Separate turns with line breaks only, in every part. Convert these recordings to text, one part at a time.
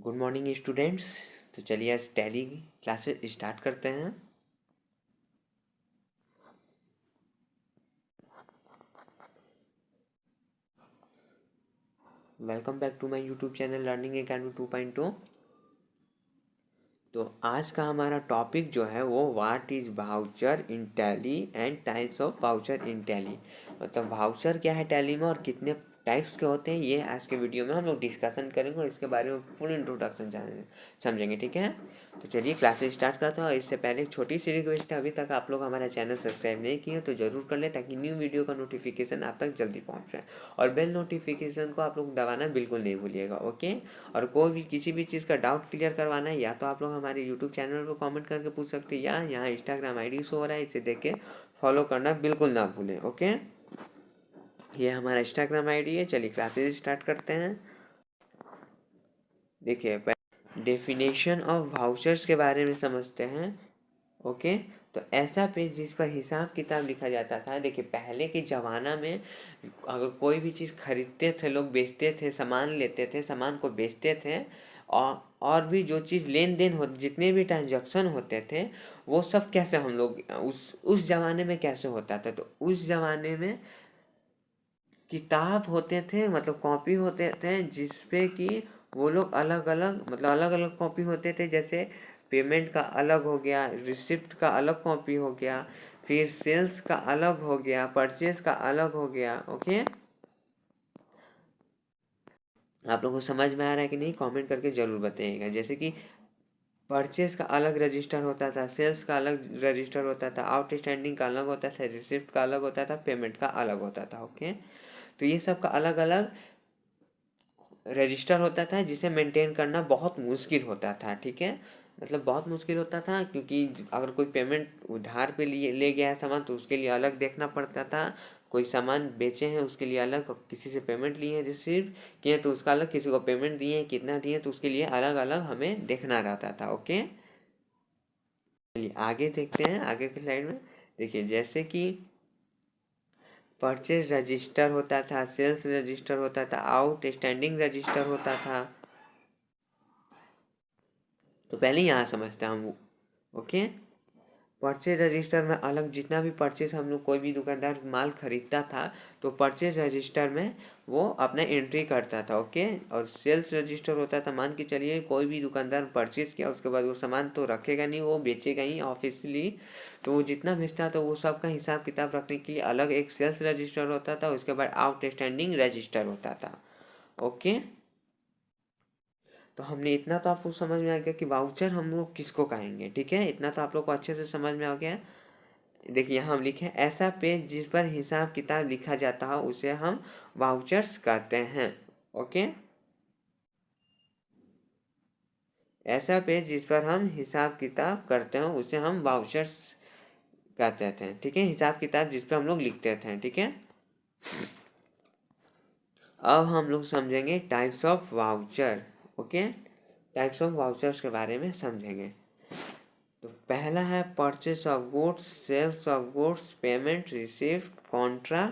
Good morning students. तो चलिए आज टैली क्लासेस स्टार्ट करते हैं। Welcome back to my YouTube channel learning academy 2.0। तो आज का हमारा टॉपिक जो है वो what is voucher in Tally and types of voucher in Tally. मतलब वाउचर क्या है टैली में और कितने टाइप्स के होते हैं, ये आज के वीडियो में हम लोग डिस्कशन करेंगे और इसके बारे में फुल इंट्रोडक्शन समझेंगे। ठीक है, तो चलिए क्लासेस स्टार्ट करते हैं। और इससे पहले एक छोटी सी रिक्वेस्ट है, अभी तक आप लोग हमारा चैनल सब्सक्राइब नहीं किए तो ज़रूर कर लें ताकि न्यू वीडियो का नोटिफिकेशन आप तक जल्दी पहुंच जाए। और बेल नोटिफिकेशन को आप लोग दबाना बिल्कुल नहीं भूलिएगा। ओके, और कोई भी किसी भी चीज़ का डाउट क्लियर करवाना है या तो आप लोग हमारे यूट्यूब चैनल पर कमेंट करके पूछ सकते हैं, या यहाँ इंस्टाग्राम आईडी शो हो रहा है, इसे देख के फॉलो करना बिल्कुल ना भूलें। ओके, ये हमारा इंस्टाग्राम आईडी है। चलिए क्लासेस स्टार्ट करते हैं। देखिए, डेफिनेशन ऑफ वाउचर्स के बारे में समझते हैं। ओके, तो ऐसा पेज जिस पर हिसाब किताब लिखा जाता था। देखिए, पहले के ज़माना में अगर कोई भी चीज़ खरीदते थे, लोग बेचते थे, सामान लेते थे, सामान को बेचते थे, और भी जो चीज़ लेन देन हो, जितने भी ट्रांजैक्शन होते थे, वो सब कैसे हम लोग उस ज़माने में कैसे होता था। तो उस ज़माने में किताब होते थे, मतलब कॉपी होते थे, जिसपे कि वो लोग अलग अलग, मतलब अलग अलग कॉपी होते थे। जैसे पेमेंट का अलग हो गया, रिसिप्ट का अलग कॉपी हो गया, फिर सेल्स का अलग हो गया, परचेज का अलग हो गया। ओके, आप लोगों को समझ में आ रहा है कि नहीं, कमेंट करके ज़रूर बताइएगा। जैसे कि परचेज का अलग रजिस्टर होता था, सेल्स का अलग रजिस्टर होता था, आउटस्टैंडिंग का अलग होता था, रिसिप्ट का अलग होता था, पेमेंट का अलग होता था। ओके, तो ये सब का अलग अलग रजिस्टर होता था, जिसे मेंटेन करना बहुत मुश्किल होता था। ठीक है, मतलब बहुत मुश्किल होता था, क्योंकि अगर कोई पेमेंट उधार पे लिए ले गया है सामान तो उसके लिए अलग देखना पड़ता था। कोई सामान बेचे हैं उसके लिए अलग, किसी से पेमेंट लिए हैं, रिसीव किए तो उसका अलग, किसी को पेमेंट दिए हैं कितना दिए तो उसके लिए अलग अलग हमें देखना रहता था। ओके, चलिए आगे देखते हैं, आगे की स्लाइड में। देखिए, जैसे कि परचेज रजिस्टर होता था, सेल्स रजिस्टर होता था, आउट स्टैंडिंग रजिस्टर होता था। तो पहले यहाँ समझते हैं हम। ओके, परचेज रजिस्टर में अलग, जितना भी परचेज हम लोग, कोई भी दुकानदार माल खरीदता था तो परचेज रजिस्टर में वो अपना एंट्री करता था। ओके, और सेल्स रजिस्टर होता था, मान के चलिए कोई भी दुकानदार परचेज किया, उसके बाद वो सामान तो रखेगा नहीं, वो बेचेगा ही ऑफिशियली। तो वो जितना बेचता तो वो सब का हिसाब किताब रखने के लिए अलग एक सेल्स रजिस्टर होता था, उसके बाद आउटस्टैंडिंग रजिस्टर होता था। ओके, तो हमने इतना तो आपको समझ में आ गया कि वाउचर हम लोग किसको कहेंगे। ठीक है, इतना तो आप लोग को अच्छे से समझ में आ गया। देखिए, यहाँ हम लिखे ऐसा पेज जिस पर हिसाब किताब लिखा जाता है उसे हम वाउचर्स कहते हैं। ओके, ऐसा पेज जिस पर हम हिसाब किताब करते हैं उसे हम वाउचर्स कहते थे। ठीक है, हिसाब किताब जिस पर हम लोग लिखते थे। ठीक है, अब हम लोग समझेंगे types of voucher. Okay, types of vouchers के बारे में समझेंगे। तो पहला है purchase of goods, sales of goods, payment, receipt, contra.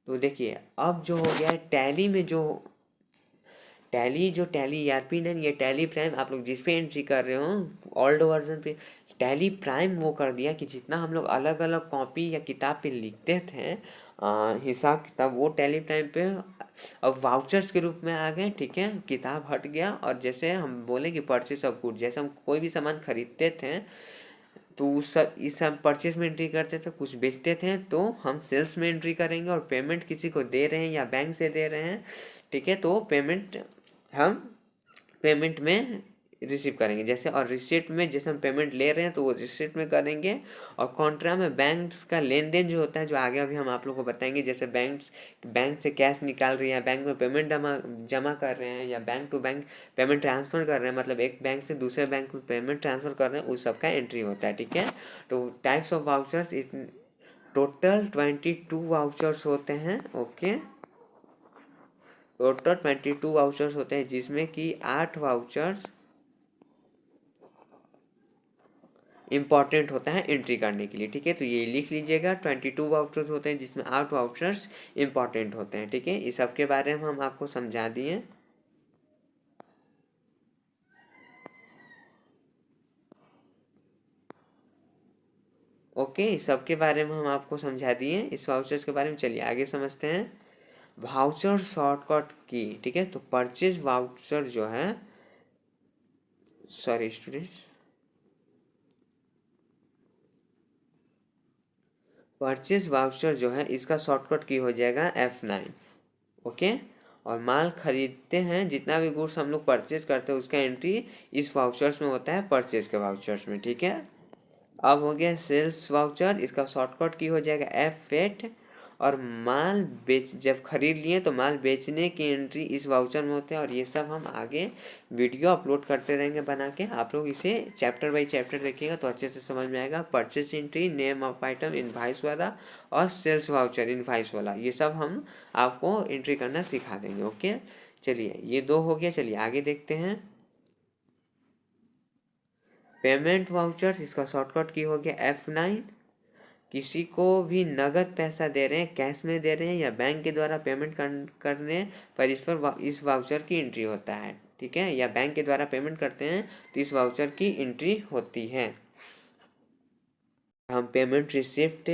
तो देखिए, अब जो हो गया है टैली में, जो टैली ERP9 या टैली प्राइम आप लोग जिस पे एंट्री कर रहे हो ओल्ड वर्जन पे, टैली प्राइम वो कर दिया कि जितना हम लोग अलग अलग कॉपी या किताब पे लिखते थे हिसाब किताब, वो टैली प्राइम पे अब वाउचर्स के रूप में आ गए। ठीक है, किताब हट गया, और जैसे हम बोले कि परचेस ऑफ गुड, जैसे हम कोई भी सामान खरीदते थे तो उस सब इस सब परचेस में एंट्री करते थे, कुछ बेचते थे तो हम सेल्स में एंट्री करेंगे, और पेमेंट किसी को दे रहे हैं या बैंक से दे रहे हैं, ठीक है, तो पेमेंट हम पेमेंट में रिसीव करेंगे। जैसे, और रिसिप्ट में जैसे हम पेमेंट ले रहे हैं तो वो रिसिप्ट में करेंगे। और कॉन्ट्रा में बैंक का लेन देन जो होता है, जो आगे अभी हम आप लोग को बताएंगे, जैसे बैंक से कैश निकाल रही है, बैंक में पेमेंट जमा जमा कर रहे हैं, या bank to bank payment transfer कर रहे हैं, मतलब एक बैंक से दूसरे बैंक में पेमेंट ट्रांसफ़र कर रहे हैं, उस सब का एंट्री होता है। ठीक है, तो types of vouchers total 22 vouchers होते हैं। ओके, टोटल 22 वाउचर्स होते हैं, जिसमें कि 8 वाउचर्स इम्पॉर्टेंट होता है एंट्री करने के लिए, ठीक है। तो ये लिख लीजिएगा, 22 वाउचर्स होते हैं जिसमें 8 वाउचर्स इम्पॉर्टेंट होते हैं, ठीक है। इस सब के बारे में हम आपको समझा दिए। ओके, इस सब के बारे में हम आपको समझा दिए इस वाउचर्स के बारे में। चलिए आगे समझते हैं वाउचर शॉर्टकट की, ठीक है। तो परचेज वाउचर जो है, सॉरी स्टूडेंट्स, परचेज वाउचर जो है इसका शॉर्टकट की हो जाएगा F9, ओके। और माल खरीदते हैं, जितना भी गुड्स हम लोग परचेज करते हैं उसका एंट्री इस वाउचर्स में होता है, परचेज के वाउचर्स में, ठीक है। अब हो गया सेल्स वाउचर, इसका शॉर्टकट की हो जाएगा F8। और माल बेच, जब खरीद लिए तो माल बेचने की एंट्री इस वाउचर में होते हैं। और ये सब हम आगे वीडियो अपलोड करते रहेंगे बना के, आप लोग इसे चैप्टर बाई चैप्टर देखिएगा तो अच्छे से समझ में आएगा। Purchase entry, name of item invoice वाला, और सेल्स वाउचर इनवॉइस वाला, ये सब हम आपको एंट्री करना सिखा देंगे, ओके। चलिए ये 2 हो गया, चलिए आगे देखते हैं पेमेंट वाउचर्स, इसका शॉर्टकट की हो गया F9। किसी को भी नगद पैसा दे रहे हैं, कैश में दे रहे हैं या बैंक के द्वारा पेमेंट करने पर इस वाउचर की एंट्री होता है, ठीक है। या बैंक के द्वारा पेमेंट करते हैं तो इस वाउचर की एंट्री होती है। हम पेमेंट रिसिप्ट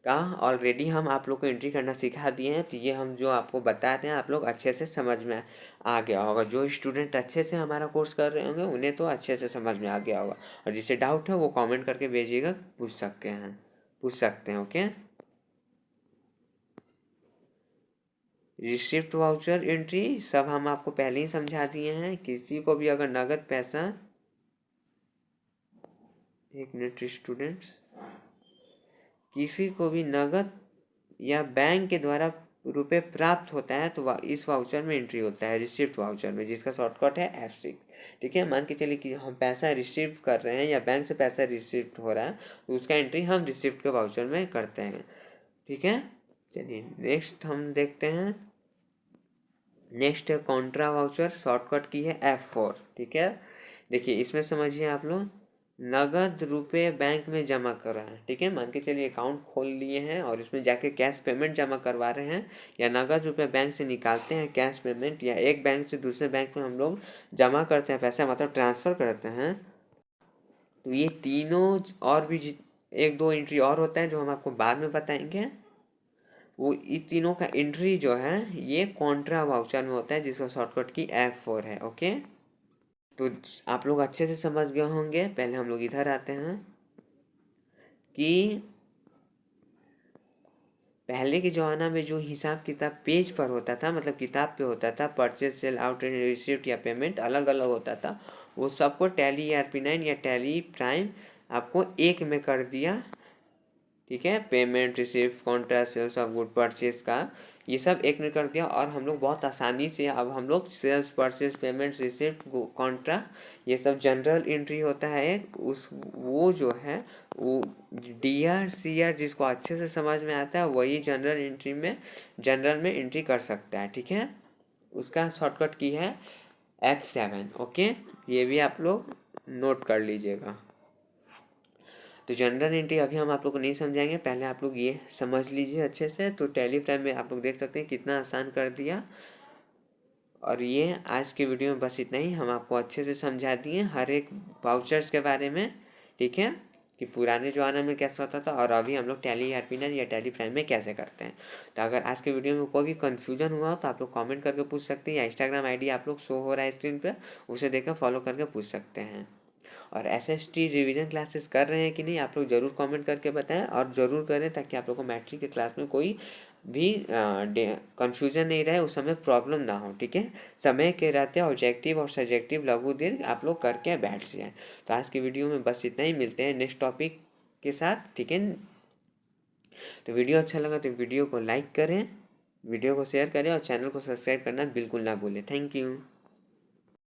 का ऑलरेडी हम आप लोग को एंट्री करना सिखा दिए हैं। तो ये हम जो आपको बता रहे हैं आप लोग अच्छे से समझ में आ गया होगा। जो स्टूडेंट अच्छे से हमारा कोर्स कर रहे होंगे उन्हें तो अच्छे से समझ में आ गया होगा। और जिसे डाउट है वो कमेंट करके भेजिएगा, पूछ सकते हैं, ओके। रिसिप्ट वाउचर एंट्री सब हम आपको पहले ही समझा दिए हैं। किसी को भी अगर नगद पैसा, एक मिनट स्टूडेंट्स, किसी को भी नगद या बैंक के द्वारा रुपए प्राप्त होता है तो इस वाउचर में एंट्री होता है, रिसिप्ट वाउचर में, जिसका शॉर्टकट है F6, ठीक है। मान के चलिए कि हम पैसा रिसीव कर रहे हैं या बैंक से पैसा रिसीव हो रहा है तो उसका एंट्री हम रिसिप्ट के वाउचर में करते हैं, ठीक है। चलिए नेक्स्ट हम देखते हैं। नेक्स्ट है कॉन्ट्रा वाउचर, शॉर्टकट की है F4, ठीक है। देखिए इसमें समझिए आप लोग, नगद रुपए बैंक में जमा कर रहे हैं, ठीक है। मान के चलिए अकाउंट खोल लिए हैं और इसमें जाके कैश पेमेंट जमा करवा रहे हैं, या नगद रुपए बैंक से निकालते हैं कैश पेमेंट, या एक बैंक से दूसरे बैंक में हम लोग जमा करते हैं पैसा, मतलब ट्रांसफ़र करते हैं। तो ये तीनों और भी एक दो एंट्री और होता है जो हम आपको बाद में बताएंगे। वो इस तीनों का एंट्री जो है ये कॉन्ट्रा वाउचर में होता है, जिसका शॉर्टकट की F4 है, ओके। तो आप लोग अच्छे से समझ गए होंगे। पहले हम लोग इधर आते हैं कि पहले के ज़माना में जो हिसाब किताब पेज पर होता था, मतलब किताब पे होता था, परचेज, सेल आउट, रिसिप्ट या पेमेंट अलग अलग होता था, वो सबको टैली ERP9 या टैली प्राइम आपको एक में कर दिया, ठीक है। Payment, receipt, contra, sales of good, purchase का ये सब एक में कर दिया। और हम लोग बहुत आसानी से अब हम लोग sales, purchase, payment, receipt, contra, ये सब जनरल एंट्री होता है उस, वो जो है वो DRCR जिसको अच्छे से समझ में आता है वही जनरल में एंट्री कर सकता है, ठीक है। उसका शॉर्टकट की है F7, ओके। ये भी आप लोग नोट कर लीजिएगा। तो जनरल एंट्री अभी हम आप लोग को नहीं समझाएंगे, पहले आप लोग ये समझ लीजिए अच्छे से। तो टैली प्राइम में आप लोग देख सकते हैं कितना आसान कर दिया। और ये आज के वीडियो में बस इतना ही, हम आपको अच्छे से समझा दिए हर एक वाउचर्स के बारे में, ठीक है, कि पुराने ज़माने में कैसा होता था और अभी हम लोग टैली ERP9 या टैली प्राइम में कैसे करते हैं। तो अगर आज के वीडियो में कोई भी कन्फ्यूजन हुआ हो तो आप लोग कमेंट करके पूछ सकते हैं, या इंस्टाग्राम ID आप लोग शो हो रहा है स्क्रीन पर, उसे देखकर फॉलो करके पूछ सकते हैं। और SST रिवीजन क्लासेस कर रहे हैं कि नहीं आप लोग ज़रूर कमेंट करके बताएं, और ज़रूर करें ताकि आप लोग को मैट्रिक के क्लास में कोई भी कन्फ्यूजन नहीं रहे, उस समय प्रॉब्लम ना हो, ठीक है। समय के रहते ऑब्जेक्टिव और सब्जेक्टिव लघु दीर्घ आप लोग करके बैठ जाए। तो आज की वीडियो में बस इतना ही, मिलते हैं नेक्स्ट टॉपिक के साथ, ठीक है। तो वीडियो अच्छा लगा तो वीडियो को लाइक करें, वीडियो को शेयर करें और चैनल को सब्सक्राइब करना बिल्कुल ना भूलें। Thank you.